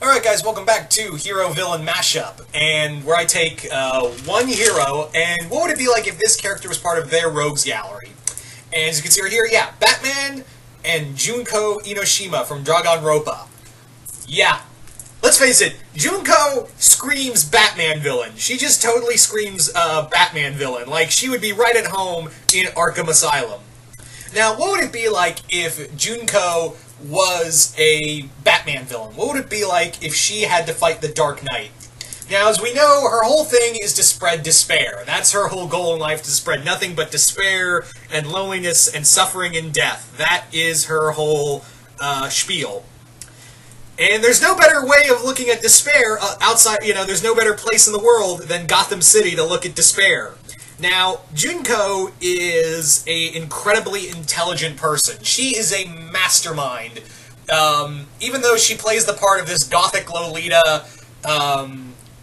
Alright guys, welcome back to Hero-Villain Mashup, and where I take one hero, and what would it be like if this character was part of their Rogues Gallery? And as you can see right here, yeah, Batman and Junko Enoshima from Danganronpa. Yeah, let's face it, Junko screams Batman villain. She just totally screams Batman villain, like she would be right at home in Arkham Asylum. Now, what would it be like if Junko was a Batman villain? What would it be like if she had to fight the Dark Knight? Now, as we know, her whole thing is to spread despair. That's her whole goal in life, to spread nothing but despair and loneliness and suffering and death. That is her whole spiel. And there's no better way of looking at despair outside, there's no better place in the world than Gotham City to look at despair. Now, Junko is an incredibly intelligent person. She is a mastermind. Even though she plays the part of this gothic Lolita,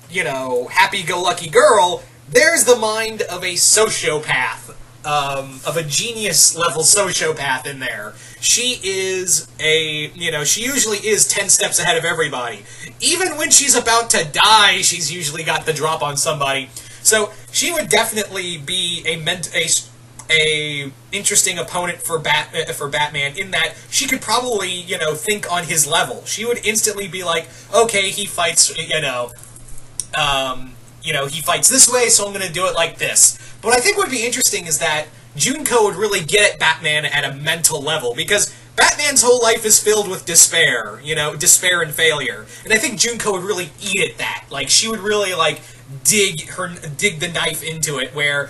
happy-go-lucky girl, there's the mind of a sociopath, of a genius-level sociopath in there. She is she usually is 10 steps ahead of everybody. Even when she's about to die, she's usually got the drop on somebody. So she would definitely be a interesting opponent for Batman in that she could probably think on his level. She would instantly be like, okay, he fights he fights this way, so I'm going to do it like this. But what I think would be interesting is that Junko would really get at Batman at a mental level, because Batman's whole life is filled with despair, despair and failure. And I think Junko would really eat at that. Like, she would really, dig the knife into it, where,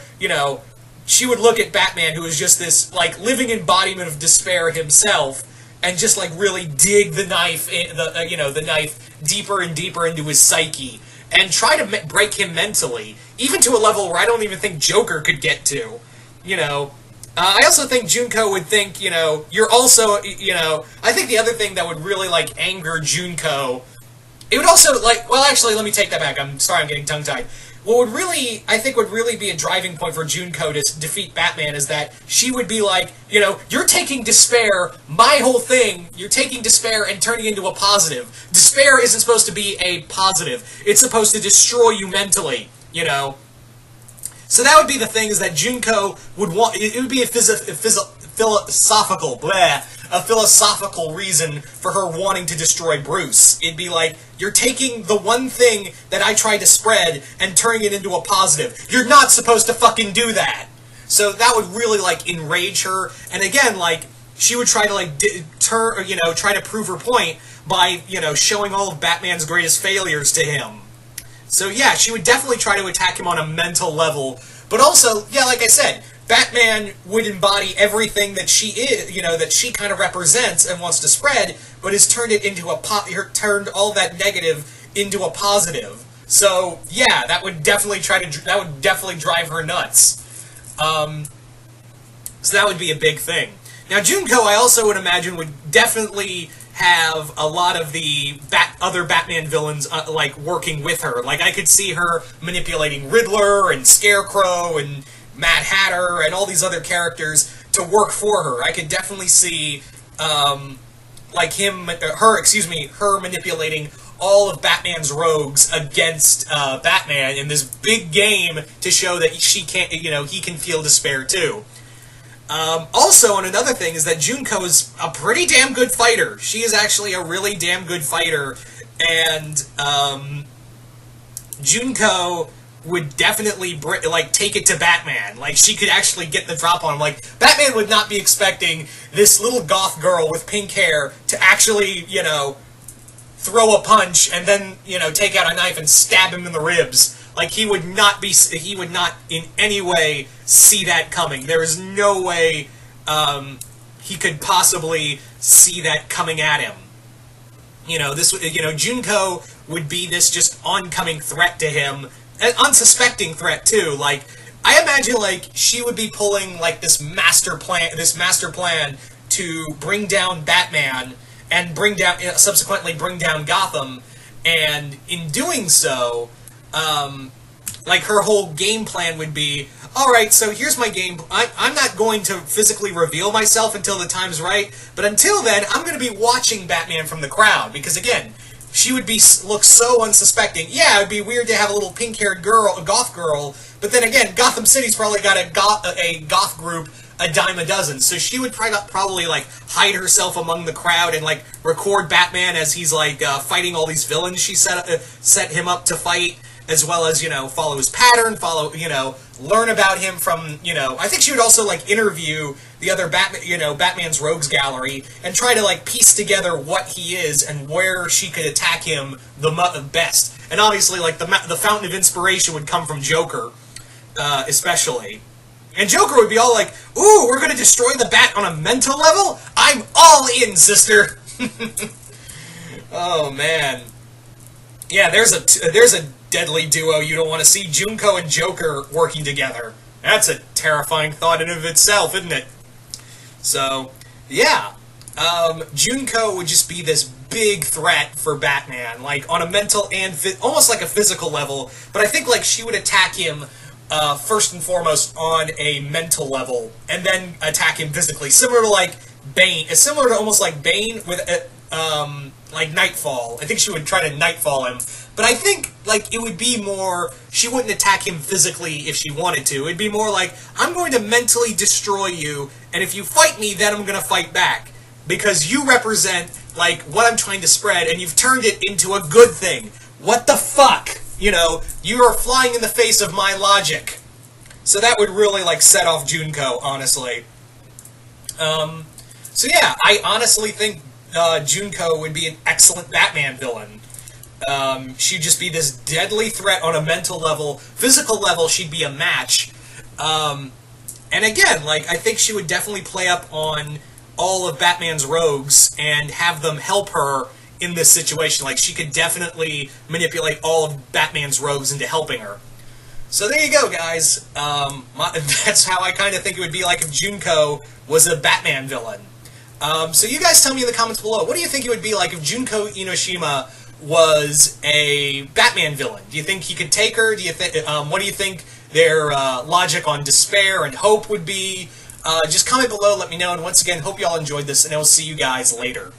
she would look at Batman, who is just this, living embodiment of despair himself, and just, really dig the knife, the knife deeper and deeper into his psyche, and try to break him mentally, even to a level where I don't even think Joker could get to, I also think Junko would think, you're also, I think the other thing that would really, anger Junko, it would also, actually, let me take that back. I'm sorry, I'm getting tongue-tied. What would really, I think would really be a driving point for Junko to defeat Batman is that she would be like, you're taking despair, my whole thing, you're taking despair and turning it into a positive. Despair isn't supposed to be a positive. It's supposed to destroy you mentally, So that would be the thing, is that Junko would want, it would be a philosophical reason for her wanting to destroy Bruce. It'd be like, you're taking the one thing that I tried to spread and turning it into a positive. You're not supposed to fucking do that. So that would really, enrage her. And again, she would try to, try to prove her point by, showing all of Batman's greatest failures to him. So yeah, she would definitely try to attack him on a mental level. But also, yeah, like I said, Batman would embody everything that she is, that she kind of represents and wants to spread, but has turned it into turned all that negative into a positive. So yeah, that would definitely drive her nuts. So that would be a big thing. Now Junko, I also would imagine, would definitely have a lot of the other Batman villains working with her. I could see her manipulating Riddler and Scarecrow and Mad Hatter and all these other characters to work for her. I could definitely see her manipulating all of Batman's rogues against Batman in this big game to show that she can't, he can feel despair too. Also, and another thing is that Junko is a pretty damn good fighter. She is actually a really damn good fighter, and Junko would definitely take it to Batman. She could actually get the drop on him. Batman would not be expecting this little goth girl with pink hair to actually, throw a punch and then, take out a knife and stab him in the ribs. He would not in any way see that coming. There is no way he could possibly see that coming at him. Junko would be this just oncoming threat to him, an unsuspecting threat too. I imagine she would be pulling this master plan to bring down Batman and subsequently bring down Gotham, and in doing so, her whole game plan would be, alright, so here's my game. I'm not going to physically reveal myself until the time's right, but until then, I'm going to be watching Batman from the crowd, because again, she would look so unsuspecting. Yeah, it'd be weird to have a little pink-haired girl, a goth girl, but then again, Gotham City's probably got a goth group a dime a dozen, so she would probably like hide herself among the crowd and like record Batman as he's like fighting all these villains she set him up to fight, as well as, you know, follow his pattern, learn about him from, I think she would also like interview the other Batman's Rogues Gallery and try to like piece together what he is and where she could attack him the best. And obviously, like the fountain of inspiration would come from Joker, especially. And Joker would be all like, "Ooh, we're gonna destroy the Bat on a mental level? I'm all in, sister." Oh man, yeah. There's a deadly duo you don't want to see: Junko and Joker working together. That's a terrifying thought in and of itself, isn't it? So, yeah, Junko would just be this big threat for Batman, like on a mental and almost like a physical level. But I think like she would attack him. First and foremost on a mental level, and then attack him physically, similar to like Bane. It's similar to almost like Bane with like Nightfall. I think she would try to Nightfall him, but I think like it would be more. She wouldn't attack him physically if she wanted to. It'd be more like, I'm going to mentally destroy you, and if you fight me, then I'm going to fight back because you represent like what I'm trying to spread, and you've turned it into a good thing. What the fuck? You know, you are flying in the face of my logic. So that would really, like, set off Junko, honestly. So yeah, I honestly think Junko would be an excellent Batman villain. She'd just be this deadly threat on a mental level. Physical level, she'd be a match. And again, like, I think she would definitely play up on all of Batman's rogues and have them help her in this situation. Like, she could definitely manipulate all of Batman's rogues into helping her. So there you go, guys. That's how I kind of think it would be like if Junko was a Batman villain. So you guys tell me in the comments below, what do you think it would be like if Junko Enoshima was a Batman villain? Do you think he could take her? Do you think? What do you think their logic on despair and hope would be? Just comment below, let me know, and once again, hope you all enjoyed this, and I will see you guys later.